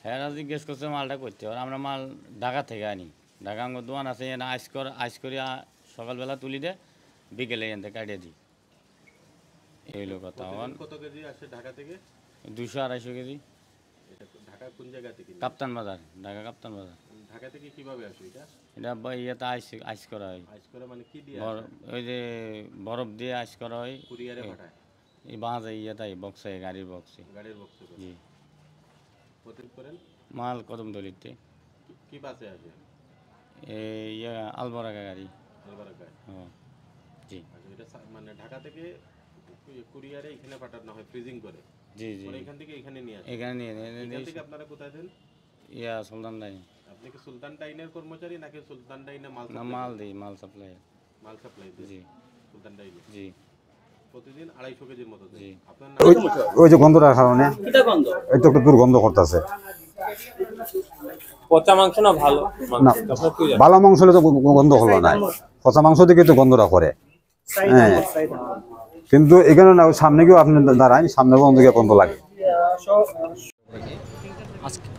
হ্যাঁ জিজ্ঞেস করছে মালটা করতে আর আমরা মাল ঢাকা থেকে আনি ঢাকা আমার দোকান আছে এখানে আইস করে সকালবেলা তুলি দে বিকেলে এখান থেকে কাটিয়ে দিই এই হলো কথা। আমার কত কেজি আসে ঢাকা থেকে? 200-250 কেজি। ঢাকা কোন জায়গা থেকে? কাপ্তান বাজার, ঢাকা কাপ্তান বাজার। ঢাকা থেকে কিভাবে আসে এটা? এটা ইয়েতে আইস করা হয়। আইস করে মানে কি দিয়ে? ওই যে বরফ দিয়ে আইস করা হয়। কুরিয়ারে পাঠায়? এই বাঁধে ইয়েটাই বক্সে, গাড়ির বক্সে। গাড়ির বক্সে? জি। প্রতিদিন করেন? মাল কদমতলিতে। কি বাসে আসে? এই আলবরাকা গাড়ি। আলবরাকায়? হ্যাঁ জি। আচ্ছা এটা মানে ঢাকা থেকে কুরিয়ারে এখানে পাঠানো হয় ফ্রিজিং করে? জি জি। এখান থেকে এখানে নিয়ে আসে? এখানে নিয়ে এখান থেকে আপনারা কোথায় দেন? সুলতান ডাইন। আপনি কি সুলতান ডাইনের কর্মচারী নাকি সুলতান ডাইনে মাল না মাল দিই, মাল সাপ্লাই। মাল সাপ্লাই দেন? জি। সুলতান ডাইনে? জি। প্রতিদিন 250 কেজির মতো দেন? জি। আপনার ওই যে গন্ধটার কারণে এই তো একটা দুর্গন্ধ করতেছে। পচা মাংস না ভালো না, ভালো মাংস হলে তো গন্ধ হলো না, পচা মাংস থেকে তো গন্ধটা করে। হ্যাঁ কিন্তু এখানে না, ওই সামনে গিয়েও আপনি দাঁড়ান, সামনে বন্ধ গিয়ে গন্ধ লাগে।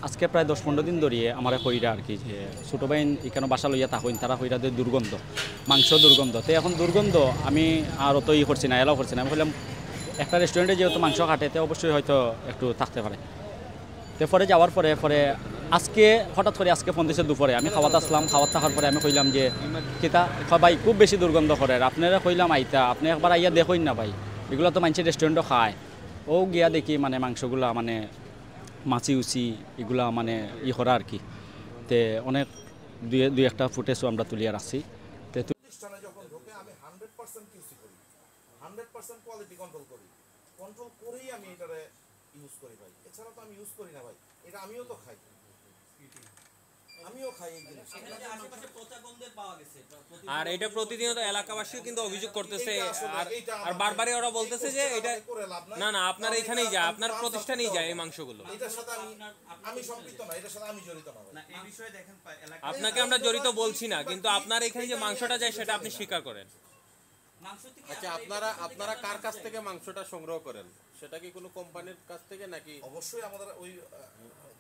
আজকে প্রায় 10-15 দিন ধরিয়ে আমার কইরা আর কি যে ছোটো ভাই এখানে বাসা লইয়া থাকুন, তারা কইরা দিয়ে দুর্গন্ধ, মাংস দুর্গন্ধ। তো এখন দুর্গন্ধ আমি আর অত করছি না, এলাও করছি না। আমি বললাম একটা রেস্টুরেন্টে যেহেতু মাংস কাটে তো অবশ্যই হয়তো একটু থাকতে পারে। তো পরে যাওয়ার পরে আজকে হঠাৎ করে আজকে ফোন দিয়েছে দুপুরে, আমি খাওয়াতে আসলাম। খাওয়ার থাকার পরে আমি কইলাম যে কিতা ভাই খুব বেশি দুর্গন্ধ করে, আপনারা কইলাম আইতা, আপনি একবার আইয়া দেখুন না ভাই, এগুলো তো মানুষের রেস্টুরেন্টও খায়। ও গিয়া দেখি মানে মাংসগুলা মানে মাছি উচি এগুলা মানে করা আর কি। তে অনেক দুই একটা ফুটেজও আমরা তুলিয়া রাখছি। প্রতিষ্ঠানে যখন ঢোকে আমি 100% কিউসি করি, 100% কোয়ালিটি কন্ট্রোল করি, কন্ট্রোল করেই আমি এটারে ইউজ করি ভাই। এছাড়া তো আমি ইউজ করি না ভাই। এটা আমিও তো খাই, আমিও খাই এই জিনিস। আর এটা প্রতিদিনত এলাকাবাসীও কিন্তু অভিযোগ করতেছে আর বারবারই ওরা বলতেছে যে এটা না না আপনার এখানেই যায়, আপনার প্রতিষ্ঠানেই যায় এই মাংসগুলো। এটার সাথে আমি সম্পৃক্ত না, এটার সাথে আমি জড়িত না ভাই। এই বিষয়ে দেখেন আপনাকে আমরা জড়িত বলছি না, কিন্তু আপনার এখানে যে মাংসটা যায় সেটা আপনি স্বীকার করেন। আচ্ছা আপনারা কার কাছ থেকে মাংসটা সংগ্রহ করেন? সেটা কি কোনো কোম্পানির কাছ থেকে নাকি? অবশ্যই আমাদের ওই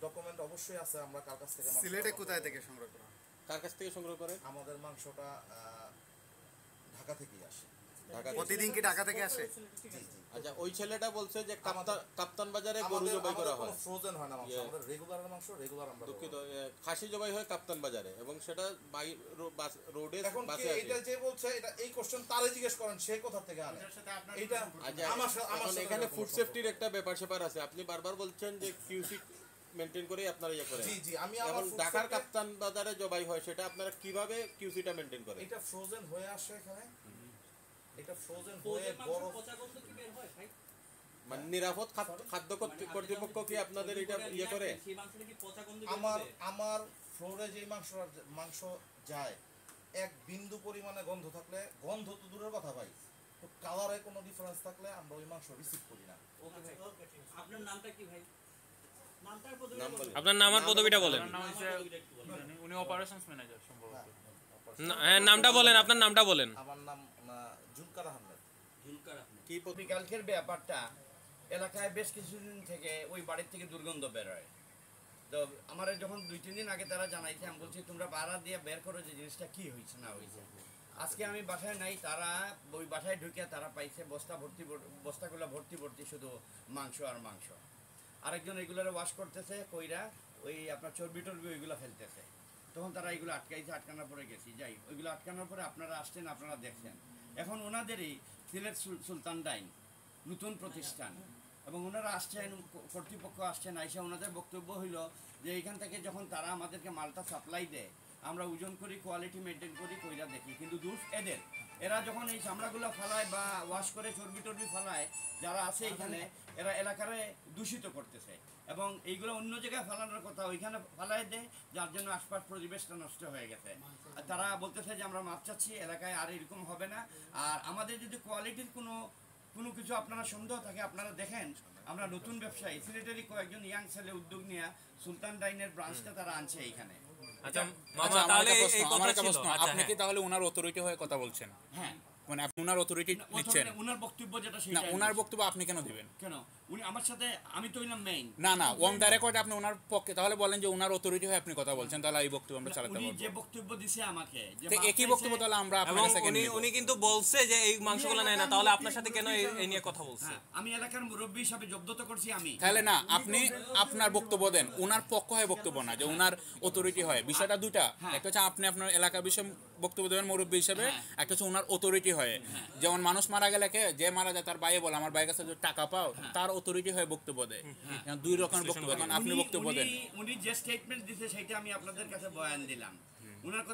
ডকুমেন্ট অবশ্যই আছে আমরা কার কাছ থেকে। সিলেটে কোথায় থেকে সংগ্রহ করা? কার কাছ থেকে সংগ্রহ করেন? আমাদের মাংসটা ঢাকা থেকেই আসে। প্রতিদিন কি ঢাকা থেকে আসে? আচ্ছা ওই ছেলেটা বলছে যে কাপ্তান বাজারে গরু জবাই করা হয়, ফ্রোজেন হয় না মাংস, আমাদের রেগুলার মাংস রেগুলার আমরা দুঃখিত, খাসি জবাই হয় কাপ্তান বাজারে এবং সেটা রোডে এখন বাসে আসে। এটা যে বলছে এটা এই কোশ্চেন তারে জিজ্ঞেস করেন, সে কোথা থেকে আনে এটা। আমার এখানে ফুড সেফটির একটা ব্যাপার স্যাপার আছে। আপনি বারবার বলছেন যে কিউসি মেইনটেইন করে আপনারা ইয়ে করেন। জি জি, আমি এখন ঢাকার কাপ্তান বাজারে জবাই হয়, সেটা আপনারা কিভাবে কিউসিটা মেইনটেইন করেন? এটা ফ্রোজেন হয়ে আসে এখানে, এটা ফ্রোজেন হয়ে বরফ মানে নিরাপদ খাদ্য কর্তৃপক্ষ কি আপনাদের এটা ইয়ে করে? আমার ফ্লোরে যে মাংস যায় এক বিন্দু পরিমাণে গন্ধ থাকলে, গন্ধ তো দূরের কথা ভাই, তো কালারে কোনো ডিফারেন্স থাকলে আমরা ওই মাংস রিসিভ করি না। আপনার নামটা কি ভাই? আপনার নাম আর পদবিটা বলেন। উনি অপারেশনস ম্যানেজার সম্ভবত। হ্যাঁ নামটা বলেন, আপনার নামটা বলেন। আমার নাম জুলকার আহমেদ। কি কালকের ব্যাপারটা এলাকায় বেশ কিছুদিন থেকে ওই বাড়ির থেকে দুর্গন্ধ বের হয়। তো আমার যখন 2-3 দিন আগে তারা জানাইছে, আমি বলছি তোমরা বাড়া দিয়ে বের করো যে জিনিসটা কি হয়েছে না হয়েছে। আজকে আমি বাসায় নাই, তারা ওই বাসায় ঢুকে তারা পাইছে বস্তাগুলো ভর্তি শুধু মাংস আর মাংস। আরেকজন এগুলোরে ওয়াশ করতেছে কইরা ওই আপনার চর্বি ওইগুলো ফেলতেছে। তখন তারা এগুলো আটকানোর পরে গেছি যাই, ওইগুলো আটকানোর পরে আপনারা আসছেন, আপনারা দেখছেন। এখন ওনাদেরই সিলেট সুলতান ডাইন নতুন প্রতিষ্ঠান এবং ওনারা আসছেন, কর্তৃপক্ষ আসছেন, আইসা ওনাদের বক্তব্য হইল যে এইখান থেকে যখন তারা আমাদেরকে মালটা সাপ্লাই দেয় আমরা ওজন করি, কোয়ালিটি মেনটেন করি, কইরা দেখি, কিন্তু দোষ এদের। এরা যখন এই চামড়াগুলো ফালায় বা ওয়াশ করে চর্বি ফালায়, যারা আছে এখানে এরা এলাকারে দূষিত করতেছে এবং এইগুলো অন্য জায়গায় ফালানোর কথা ওইখানে ফালায় দেয়, যার জন্য আশপাশ পরিবেশটা নষ্ট হয়ে গেছে। আর তারা বলতেছে যে আমরা মাপ চাচ্ছি, এলাকায় আর এরকম হবে না। আর আমাদের যদি কোয়ালিটির কোনো কিছু আপনারা সন্দেহ থাকে আপনারা দেখেন, আমরা নতুন ব্যবসায়ী সিলেটেরই কয়েকজন ইয়াং ছেলে উদ্যোগ নিয়ে সুলতান ডাইনের ব্রাঞ্চটা তারা আনছে এইখানে। আচ্ছা মামা, তাহলে এই কথা ছিল, আপনি কি তাহলে ওনার অথরিটি হয়ে কথা বলছেন? হ্যাঁ মানে আপনি ওনার অথরিটি নিচ্ছেন ওনার বক্তব্য যেটা না, সেটা ওনার বক্তব্য আপনি কেন দিবেন? কেন উনি আমার সাথে, আমি তো হইলাম মেইন। না অন দ্য রেকর্ড আপনি ওনার পক্ষে, তাহলে বলেন যে ওনার অথরিটি হয়ে আপনি কথা বলছেন, তাহলে এই বক্তব্য আমরা চালাতে উনি পারবো। যে বক্তব্য দিছে আমাকে, যে তো একই বক্তব্য তাহলে আমরা এবং আপনার কাছে উনি উনি কিন্তু বলছে যে এই মাংসগুলো নেয় না, তাহলে আপনার সাথে কেন এই নিয়ে কথা বলছে? হ্যাঁ, আমি এলাকার মুরব্বী হিসাবে জব্দ তো করছি আমি। তাহলে না, আপনি আপনার বক্তব্য দেন, ওনার পক্ষ হয়ে বক্তব্য না, যে ওনার অথরিটি হয়। বিষয়টা দুটা, একটা হচ্ছে আপনি আপনার এলাকার বিষয়ে বক্তব্য দেবেন মুরব্বী হিসেবে, একটা হচ্ছে ওনার অথরিটি হয়। যেমন মানুষ মারা গেলে যে মারা যায় তার ভাইয়ে বলে আমার ভাইয়ের কাছে যদি টাকা পাও, তার অথরিটি হয়ে বক্তব্য দেয়। দুই রকমের বক্তব্য, কারণ আপনি বক্তব্য দেন। উনি যে স্টেটমেন্ট দিছে সেটা আমি আপনাদের কাছে বয়ান দিলাম। ওনার কথা